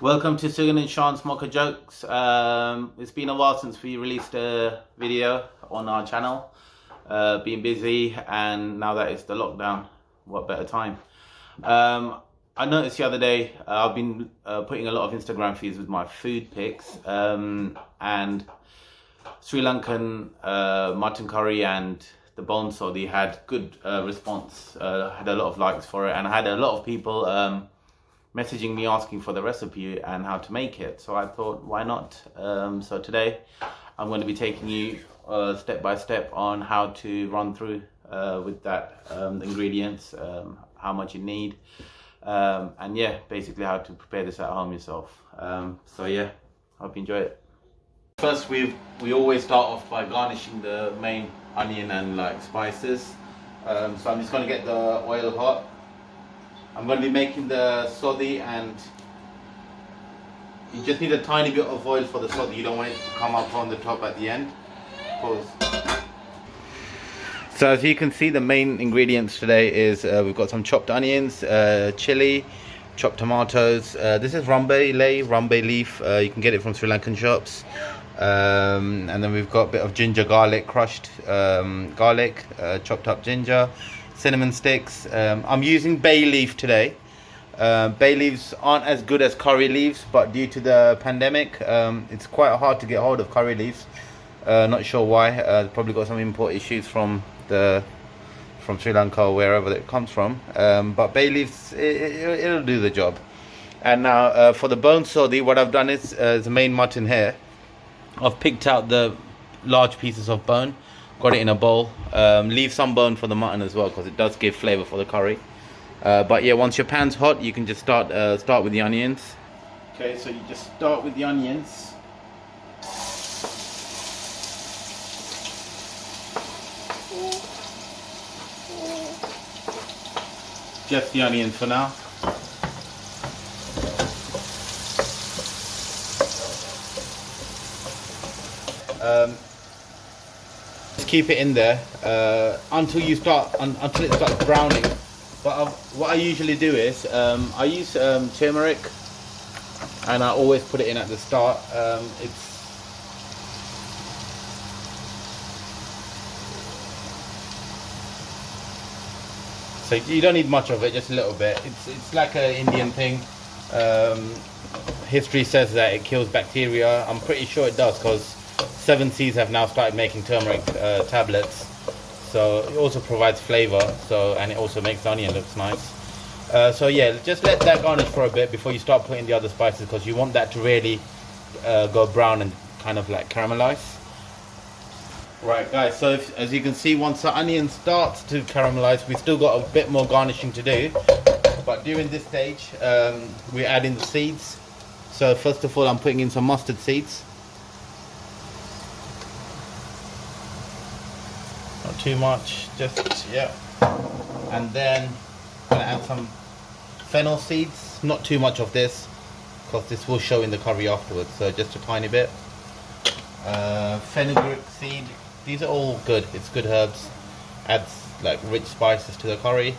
Welcome to Sugan and Sean's Mocha Jokes. It's been a while since we released a video on our channel. Been busy, and now that it's the lockdown, what better time? I noticed the other day I've been putting a lot of Instagram feeds with my food pics, and Sri-Lankan mutton curry and the bone sothi had good response. Had a lot of likes for it, and I had a lot of people messaging me asking for the recipe and how to make it. So I thought, why not? So today I'm going to be taking you step by step on how to run through with that ingredients, how much you need, and yeah, basically how to prepare this at home yourself. So yeah, hope you enjoy it. First, we always start off by garnishing the main onion and like spices. So I'm just going to get the oil hot. I'm going to be making the sothi, and you just need a tiny bit of oil for the sothi. You don't want it to come up on the top at the end. Pause. So as you can see, the main ingredients today is we've got some chopped onions, chili, chopped tomatoes. This is rambe leaf. You can get it from Sri Lankan shops. And then we've got a bit of ginger garlic, crushed garlic, chopped up ginger, cinnamon sticks. I'm using bay leaf today. Bay leaves aren't as good as curry leaves, but due to the pandemic, it's quite hard to get hold of curry leaves. Not sure why. Probably got some import issues from Sri Lanka or wherever it comes from. But bay leaves, it'll do the job. And now for the bone sothi, what I've done is the main mutton here. I've picked out the large pieces of bone, got it in a bowl. Leave some bone for the mutton as well, because it does give flavor for the curry. But yeah, once your pan's hot, you can just start with the onions. Okay, so you just start with the onions. Just the onions for now. Just keep it in there until it starts browning. But what I usually do is I use turmeric, and I always put it in at the start. So you don't need much of it, just a little bit. It's like an Indian thing. History says that it kills bacteria. I'm pretty sure it does, because 7 Seas have now started making turmeric tablets. So it also provides flavor, and it also makes the onion looks nice. So yeah, just let that garnish for a bit before you start putting the other spices, because you want that to really go brown and kind of like caramelize. Right guys, so as you can see, once the onion starts to caramelize, we've still got a bit more garnishing to do. But during this stage, we add in the seeds. So first of all, I'm putting in some mustard seeds. Not too much, just, yeah. And then I'm gonna add some fennel seeds. Not too much of this, because this will show in the curry afterwards, so just a tiny bit. Fenugreek seed. These are all good, it's good herbs. Adds like rich spices to the curry.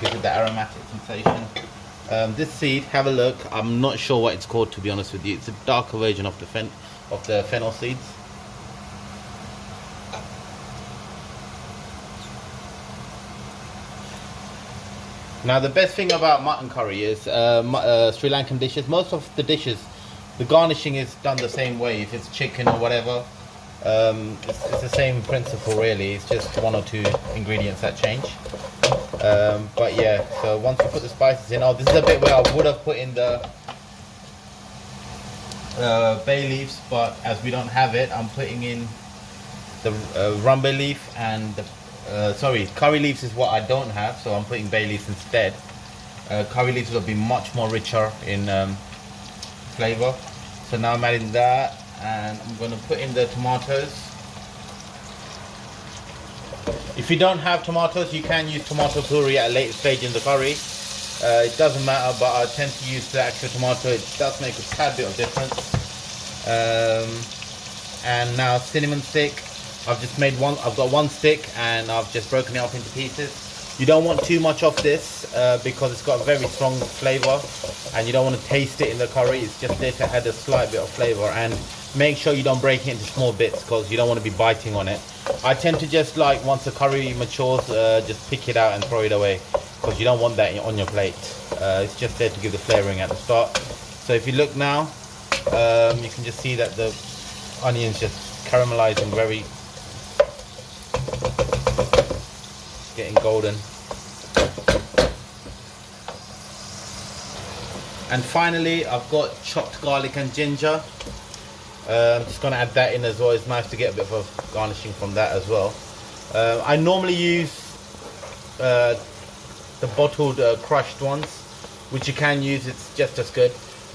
Gives it that aromatic sensation. This seed, have a look. I'm not sure what it's called, to be honest with you. It's a darker version of the fennel seeds. Now the best thing about mutton curry is Sri Lankan dishes. Most of the dishes, the garnishing is done the same way. If it's chicken or whatever, it's the same principle really. It's just 1 or 2 ingredients that change. But yeah, so once you put the spices in, this is a bit where I would have put in the bay leaves, but as we don't have it, I'm putting in the rambe leaf and the curry leaves is what I don't have, so I'm putting bay leaves instead. Curry leaves will be much more richer in flavor. So now I'm adding that, and I'm going to put in the tomatoes. If you don't have tomatoes, you can use tomato puree at a later stage in the curry. It doesn't matter, but I tend to use the actual tomato. It does make a tad bit of difference. And now cinnamon stick. I've just made one. I've got 1 stick, and I've just broken it up into pieces. You don't want too much of this because it's got a very strong flavor, and you don't want to taste it in the curry. It's just there to add a slight bit of flavor, and make sure you don't break it into small bits because you don't want to be biting on it. I tend to just, like, once the curry matures, just pick it out and throw it away because you don't want that on your plate. It's just there to give the flavoring at the start. So if you look now, you can just see that the onions just caramelizing, very getting golden. And finally, I've got chopped garlic and ginger. I'm just going to add that in as well. It's nice to get a bit of a garnishing from that as well. I normally use the bottled crushed ones, which you can use. It's just as good.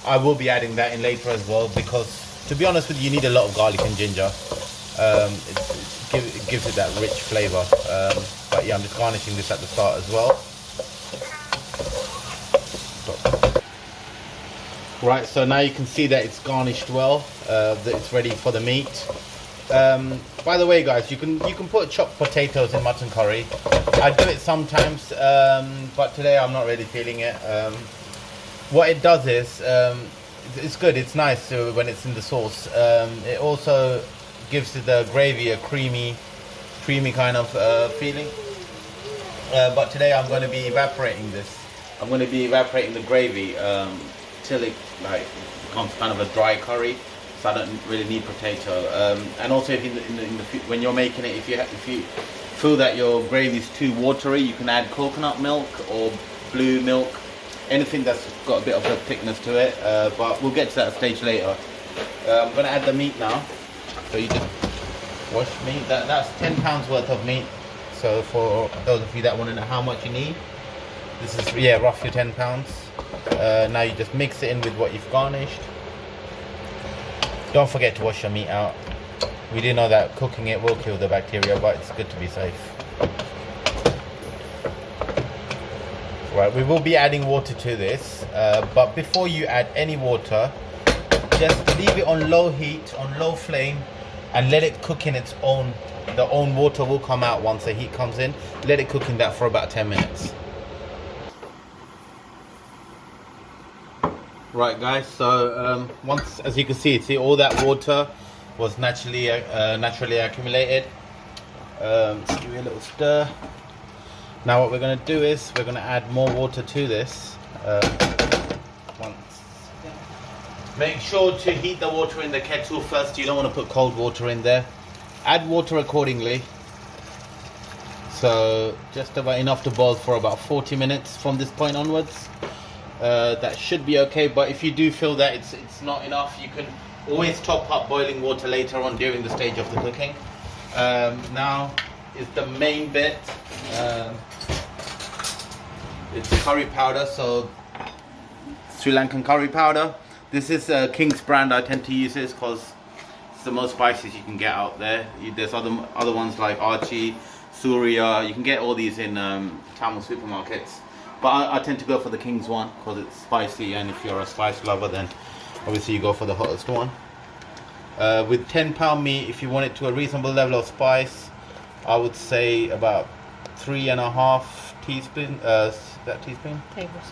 I will be adding that in later as well because, to be honest with you, you need a lot of garlic and ginger. It gives it that rich flavour. But yeah, I'm just garnishing this at the start as well. Right, so now you can see that it's garnished well, that it's ready for the meat. By the way, guys, you can put chopped potatoes in mutton curry. I do it sometimes, but today I'm not really feeling it. What it does is, it's good, it's nice when it's in the sauce. It also gives the gravy a creamy kind of feeling. But today I'm going to be evaporating this. I'm going to be evaporating the gravy till it becomes kind of a dry curry, so I don't really need potato. And also, if when you're making it, if you feel that your gravy is too watery, you can add coconut milk or blue milk, anything that's got a bit of a thickness to it. But we'll get to that stage later. I'm going to add the meat now. So you just wash meat. That's 10 pounds worth of meat. So for those of you that want to know how much you need, this is, yeah, roughly 10 pounds. Now you just mix it in with what you've garnished. Don't forget to wash your meat out. We do know that cooking it will kill the bacteria, but it's good to be safe. Right, we will be adding water to this, but before you add any water, just leave it on low heat, on low flame, and let it cook in its own. The own water will come out once the heat comes in. Let it cook in that for about 10 minutes. Right, guys, so once, as you can see all that water was naturally accumulated. Let's give it a little stir. Now what we're going to do is we're going to add more water to this. Make sure to heat the water in the kettle first. You don't want to put cold water in there. Add water accordingly. So just about enough to boil for about 40 minutes from this point onwards. That should be okay, but if you do feel that it's not enough, you can always top up boiling water later on during the stage of the cooking. Now is the main bit. It's curry powder, so Sri Lankan curry powder. This is King's brand. I tend to use this because it's the most spices you can get out there. There's other ones like Archie, Surya. You can get all these in Tamil supermarkets. But I tend to go for the King's one because it's spicy, and if you're a spice lover, then obviously you go for the hottest one. With 10-pound meat, if you want it to a reasonable level of spice, I would say about 3.5 teaspoon.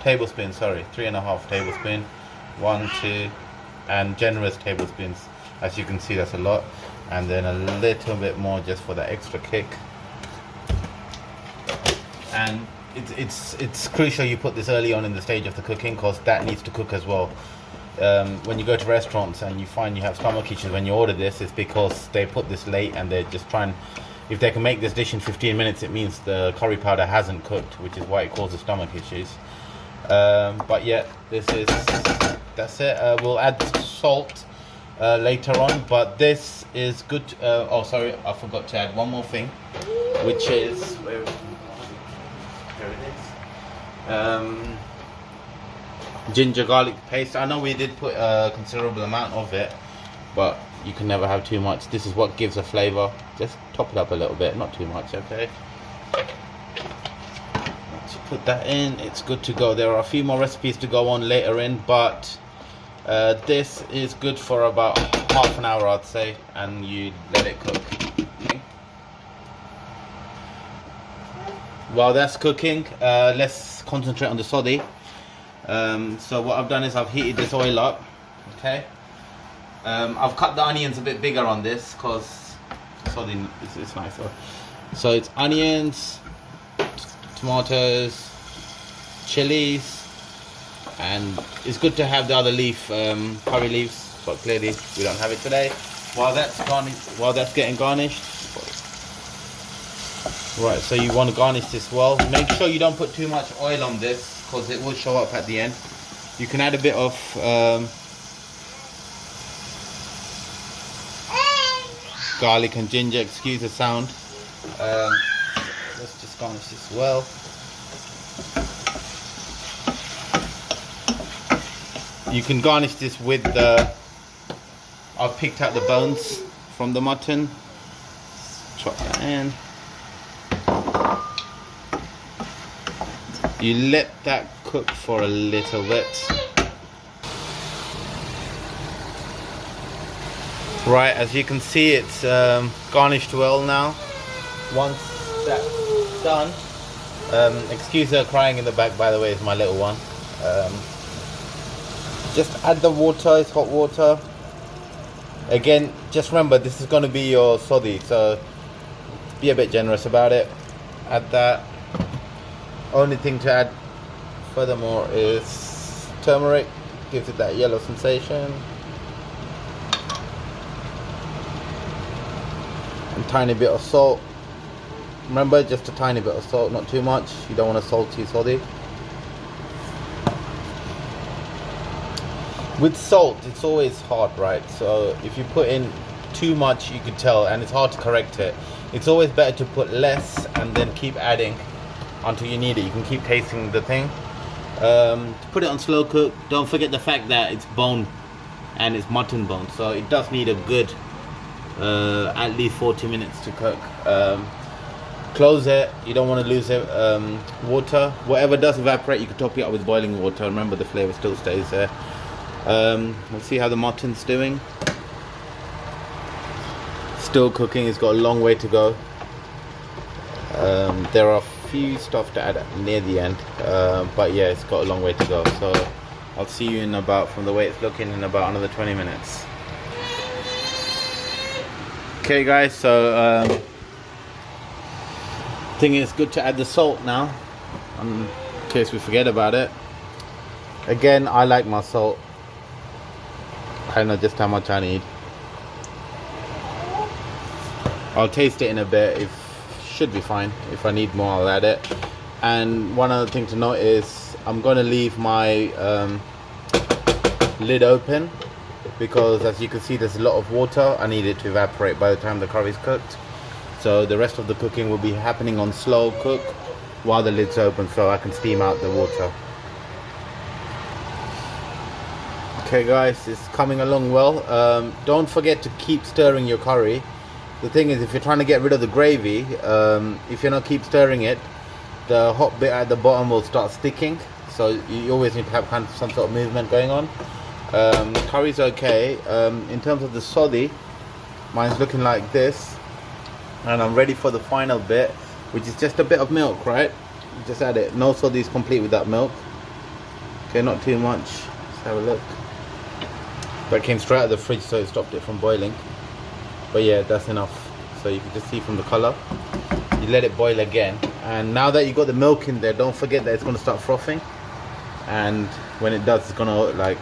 Tablespoon. Sorry, 3.5 tablespoon. 1, 2, and generous tablespoons. As you can see, that's a lot, and then a little bit more just for that extra kick. And it's crucial you put this early on in the stage of the cooking because that needs to cook as well. When you go to restaurants and you find you have stomach issues when you order this, it's because they put this late and they're just trying. If they can make this dish in 15 minutes, it means the curry powder hasn't cooked, which is why it causes stomach issues. But yeah, that's it. We'll add salt later on, but this is good. Oh, sorry, I forgot to add one more thing, which is ginger garlic paste. I know we did put a considerable amount of it, but you can never have too much. This is what gives a flavor. Just top it up a little bit, not too much, okay? Once you put that in, it's good to go. There are a few more recipes to go on later in, but this is good for about half an hour, I'd say, and you let it cook. While that's cooking, let's concentrate on the sothi. So what I've done is I've heated this oil up. Okay. I've cut the onions a bit bigger on this because sothi is nicer. So it's onions, tomatoes, chilies, and it's good to have the other leaf, curry leaves, but clearly we don't have it today. While that's getting garnished, right, so you want to garnish this well. Make sure you don't put too much oil on this because it will show up at the end. You can add a bit of garlic and ginger, excuse the sound. Let's just garnish this well. You can garnish this with the, I've picked out the bones from the mutton. Chop that in. You let that cook for a little bit. Right, as you can see, it's garnished well now. Once that's done, excuse her crying in the back, by the way, it's my little one. Just add the water, it's hot water. Again, just remember, this is going to be your sothi, so be a bit generous about it. Add that. Only thing to add furthermore is turmeric, gives it that yellow sensation. And tiny bit of salt. Remember, just a tiny bit of salt, not too much. You don't want a salty sothi. With salt, it's always hard, right? So if you put in too much, you could tell, and it's hard to correct it. It's always better to put less and then keep adding until you need it. You can keep tasting the thing. Put it on slow cook. Don't forget the fact that it's bone and it's mutton bone, so it does need a good at least 40 minutes to cook. Close it, you don't want to lose it. Water, whatever does evaporate, you can top it up with boiling water. Remember, the flavor still stays there. Let's see how the mutton's doing. Still cooking, it's got a long way to go. There are a few stuff to add near the end, but yeah, it's got a long way to go. So I'll see you in about, from the way it's looking, in about another 20 minutes. Okay guys, so I think it's good to add the salt now, in case we forget about it. Again, I like my salt. I know just how much I need. I'll taste it in a bit. Should be fine. If I need more, I'll add it. And one other thing to note is I'm going to leave my lid open because, as you can see, there's a lot of water. I need it to evaporate by the time the curry's cooked. So the rest of the cooking will be happening on slow cook while the lid's open, so I can steam out the water. Okay guys, it's coming along well. Don't forget to keep stirring your curry. The thing is, if you're trying to get rid of the gravy, if you're not keep stirring it, the hot bit at the bottom will start sticking. So you always need to have kind of some sort of movement going on. Curry's okay. In terms of the sothi, mine's looking like this. And I'm ready for the final bit, which is just a bit of milk, right? Just add it. No sothi is complete without milk. Okay, not too much. Let's have a look. That came straight out of the fridge, so it stopped it from boiling. But yeah, that's enough. So you can just see from the color. You let it boil again, and now that you got the milk in there, don't forget that it's going to start frothing, and when it does, it's going to like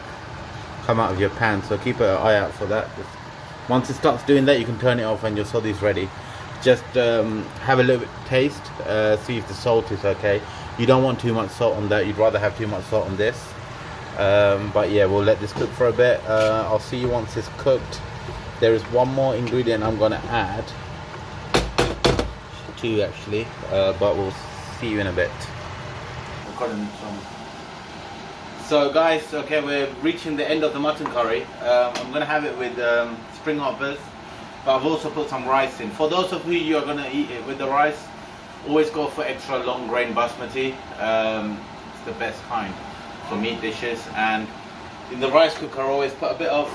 come out of your pan. So keep an eye out for that. Once it starts doing that, you can turn it off and your sothi is ready. Just have a little bit taste, see if the salt is okay. You don't want too much salt on that. You'd rather have too much salt on this. But yeah, we'll let this cook for a bit. I'll see you once it's cooked. There is one more ingredient I'm going to add. Two actually, but we'll see you in a bit. So guys, okay, we're reaching the end of the mutton curry. I'm going to have it with spring hoppers, but I've also put some rice in. For those of you who are going to eat it with the rice, always go for extra long grain basmati. It's the best kind for meat dishes. And in the rice cooker, I always put a bit of,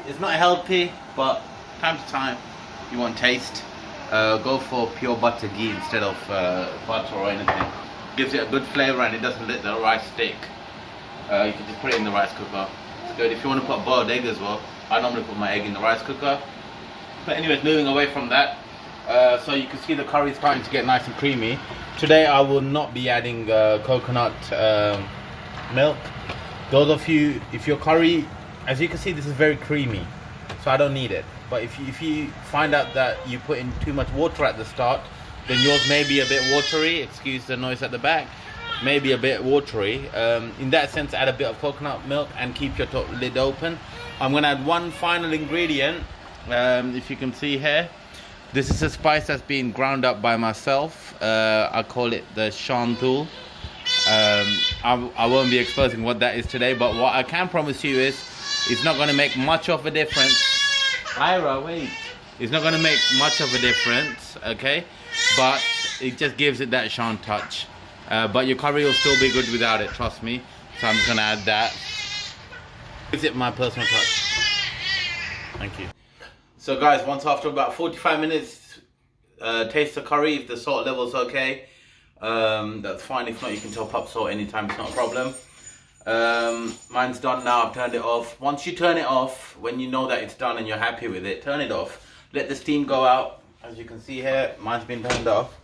it's not healthy, but time to time you want taste. go for pure butter ghee instead of butter or anything. Gives it a good flavor and it doesn't let the rice stick. You can just put it in the rice cooker. It's good. If you want to put a boiled egg as well, I normally put my egg in the rice cooker. But anyways, moving away from that, so you can see the curry is starting to get nice and creamy. Today I will not be adding coconut milk. Those of you, if your curry, as you can see, this is very creamy, so I don't need it. But if you find out that you put in too much water at the start, then yours may be a bit watery. Excuse the noise at the back. Maybe a bit watery. In that sense, add a bit of coconut milk and keep your lid open. I'm going to add one final ingredient. If you can see here, this is a spice that's been ground up by myself. I call it the shantul. I won't be exposing what that is today, but what I can promise you is it's not going to make much of a difference. Ira, wait. It's not going to make much of a difference, okay? But it just gives it that shan touch. But your curry will still be good without it, trust me. So I'm just going to add that. Gives it my personal touch. Thank you. So guys, once after about 45 minutes, taste the curry. If the salt level's okay, that's fine. If not, you can top up salt anytime, it's not a problem. Mine's done now, I've turned it off. Once you turn it off, when you know that it's done and you're happy with it, turn it off. Let the steam go out. As you can see here, mine's been turned off.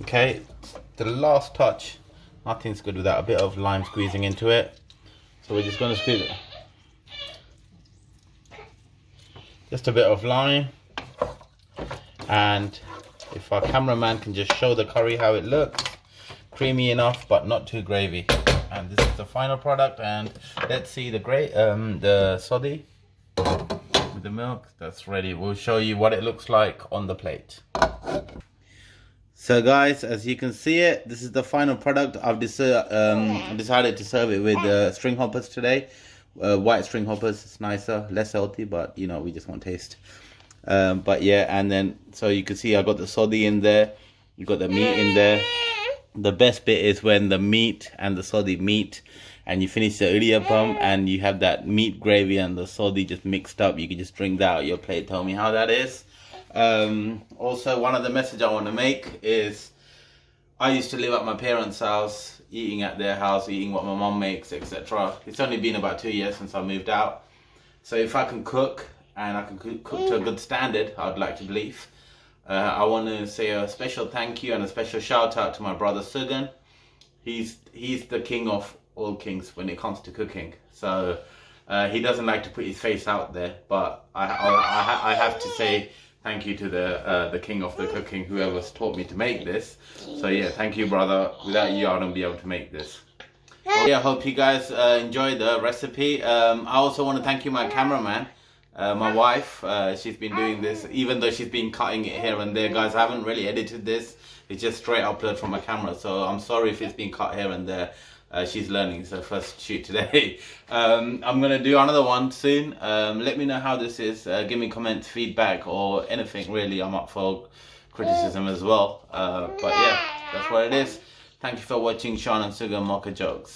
Okay, the last touch. Nothing's good without a bit of lime squeezing into it. So we're just going to squeeze it. Just a bit of lime. And if our cameraman can just show the curry how it looks. Creamy enough, but not too gravy. And this is the final product. And let's see the sothi with the milk. That's ready. We'll show you what it looks like on the plate. So guys, as you can see it, this is the final product. I've decided to serve it with string hoppers today. White string hoppers, it's nicer, less healthy, but you know, we just want taste. But yeah, and then so you can see I got the sothi in there, you got the meat in there. The best bit is when the meat and the sothi meet and you finish the idiyappam and you have that meat gravy and the sothi just mixed up. You can just drink that out of your plate. Tell me how that is. Also, one of the message I want to make is I used to live at my parents' house, eating at their house, eating what my mom makes, etc. It's only been about 2 years since I moved out. So if I can cook, and I can cook to a good standard, I'd like to believe. I want to say a special thank you and a special shout out to my brother Sugan. He's the king of all kings when it comes to cooking. So he doesn't like to put his face out there, but I have to say thank you to the king of the cooking, whoever's taught me to make this. So yeah, thank you, brother. Without you, I wouldn't be able to make this. Well, yeah, I hope you guys enjoyed the recipe. I also want to thank you, my cameraman. My wife, she's been doing this, even though she's been cutting it here and there. Guys, I haven't really edited this. It's just straight upload from my camera, so I'm sorry if it's been cut here and there. She's learning, it's her first shoot today. I'm gonna do another one soon. Let me know how this is. Give me comments, feedback, or anything really. I'm up for criticism as well. But yeah, that's what it is. Thank you for watching Sean and Sugar Mocha Jokes.